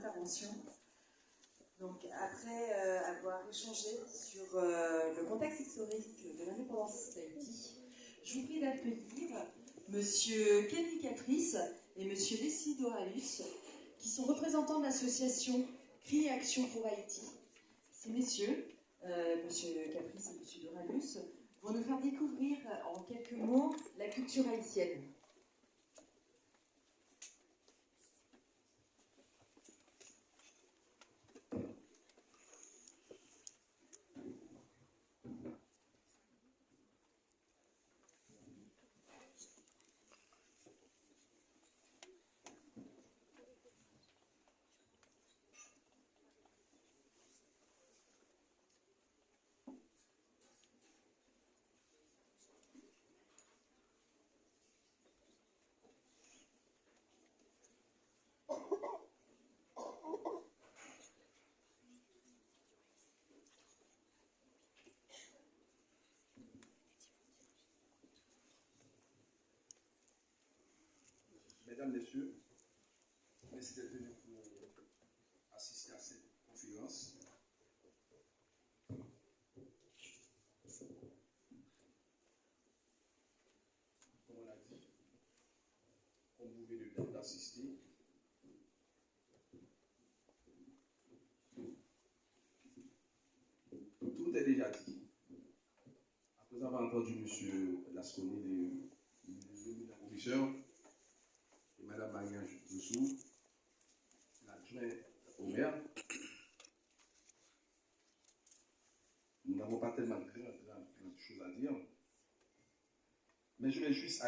intervention. Donc, après avoir échangé sur le contexte historique de l'indépendance d'Haïti, je vous prie d'accueillir Monsieur Kenny Caprice et Monsieur Leslie Doralus, qui sont représentants de l'association Cri et Action pour Haïti. Ces messieurs, Monsieur Caprice et Monsieur Doralus, vont nous faire découvrir en quelques mots la culture haïtienne. Mesdames, Messieurs, merci d'être venus pour assister à cette conférence. Comme on l'a dit, comme vous venez d'assister, tout est déjà dit. Après avoir entendu M. Lasconi, le professeur, et Mme Marie-Ange Dessous, l'adjoint au maire, nous n'avons pas tellement de grandes choses à dire, mais je vais juste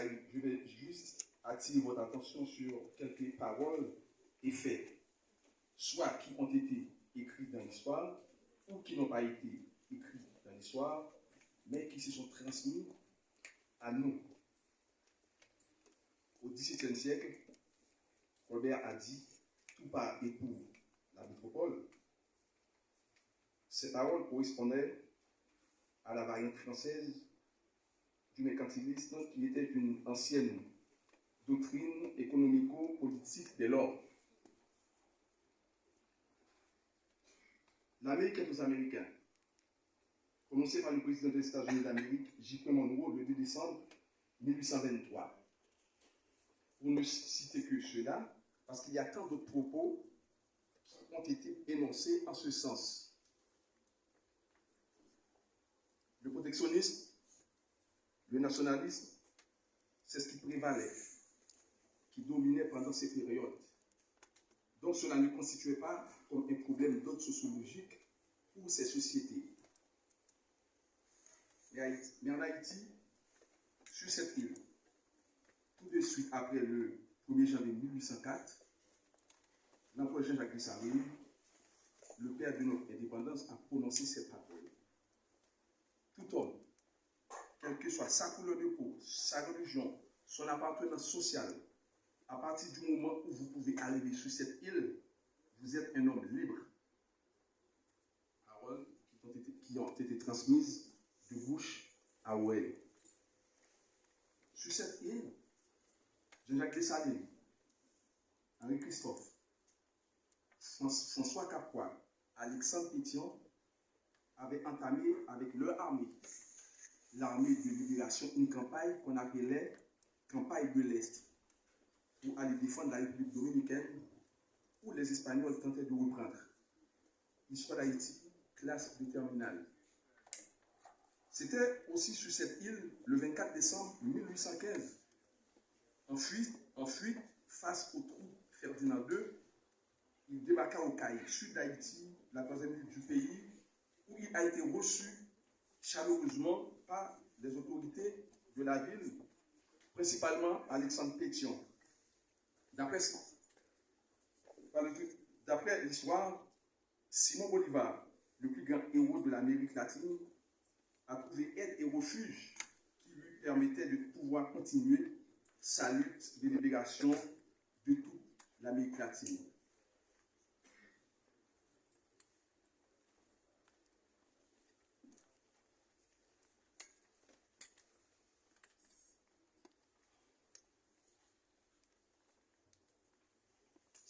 attirer votre attention sur quelques paroles et faits, soit qui ont été écrits dans l'histoire, ou qui n'ont pas été écrits dans l'histoire, mais qui se sont transmis à nous. Au XVIIe siècle, Robert a dit « tout part et pour la métropole ». Ces paroles correspondaient à la variante française du mercantilisme qui était une ancienne doctrine économico-politique dès lors. L'Amérique est aux Américains. Prononcé par le président des États-Unis d'Amérique, J.P. Monroe, le 2 décembre 1823. Pour ne citer que cela, parce qu'il y a tant d'autres propos qui ont été énoncés en ce sens. Le protectionnisme, le nationalisme, c'est ce qui prévalait, qui dominait pendant ces périodes. Donc cela ne constituait pas comme un problème d'ordre sociologique pour ces sociétés. Mais en Haïti, sur cette île, tout de suite après le 1er janvier 1804, l'empereur Jean-Jacques Dessalines, le père de notre indépendance, a prononcé cette parole. Tout homme, quelle que soit sa couleur de peau, sa religion, son appartenance sociale, à partir du moment où vous pouvez arriver sur cette île, vous êtes un homme libre. Paroles qui ont été transmises de bouche à oreille. Sur cette île, Jean-Jacques Dessalines, Henri Christophe, François Caproy, Alexandre Pétion avaient entamé avec leur armée, l'armée de libération, une campagne qu'on appelait campagne de l'Est, pour aller défendre la République dominicaine, où les Espagnols tentaient de reprendre. Histoire d'Haïti, classe de terminale. C'était aussi sur cette île le 24 décembre 1815. En fuite face aux troupes Ferdinand II, il débarqua au Caille, sud d'Haïti, la troisième île du pays, où il a été reçu chaleureusement par les autorités de la ville, principalement Alexandre Pétion. D'après l'histoire, Simon Bolivar, le plus grand héros de l'Amérique latine, a trouvé aide et refuge qui lui permettait de pouvoir continuer sa lutte de libération de toute l'Amérique latine.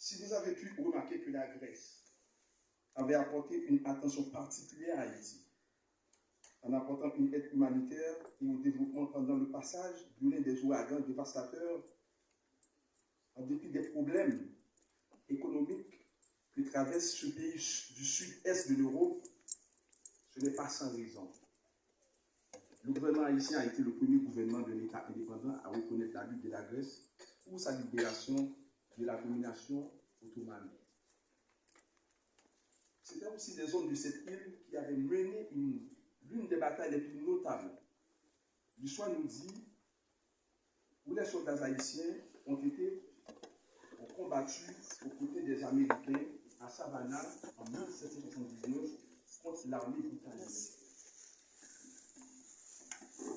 Si vous avez pu remarquer que la Grèce avait apporté une attention particulière à Haïti, en apportant une aide humanitaire et au développement pendant le passage de l'un des ouragans dévastateurs, en dépit des problèmes économiques que traverse ce pays du sud-est de l'Europe, ce n'est pas sans raison. Le gouvernement haïtien a été le premier gouvernement de l'État indépendant à reconnaître la lutte de la Grèce pour sa libération de la domination ottomane. C'était aussi des hommes de cette île qui avaient mené l'une des batailles les plus notables. L'histoire nous dit où les soldats haïtiens ont combattu aux côtés des Américains à Savannah en 1779 contre l'armée britannique.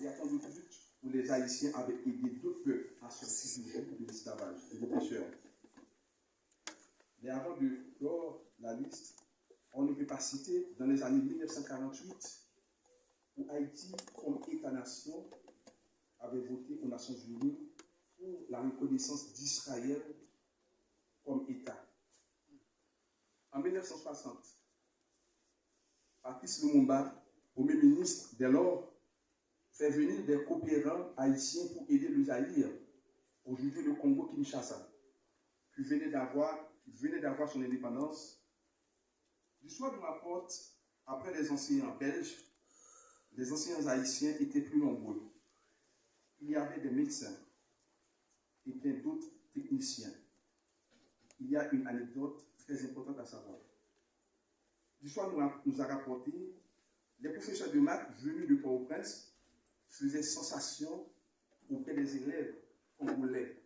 Il y a tant de luttes où les Haïtiens avaient aidé deux peuples à sortir de l'esclavage et des pêcheurs. Mais avant de clore la liste, on ne peut pas citer dans les années 1948 où Haïti, comme État-nation, avait voté aux Nations Unies pour la reconnaissance d'Israël comme État. En 1960, Patrice Lumumba, Premier ministre dès lors, fait venir des coopérants haïtiens pour aider le Zaïre, aujourd'hui le Congo-Kinshasa, qui venait d'avoir son indépendance. L'histoire nous rapporte, après les enseignants belges, les enseignants haïtiens étaient plus nombreux. Il y avait des médecins et bien d'autres techniciens. Il y a une anecdote très importante à savoir. L'histoire nous a rapporté, les professeurs de maths venus de Port-au-Prince faisaient sensation auprès des élèves congolais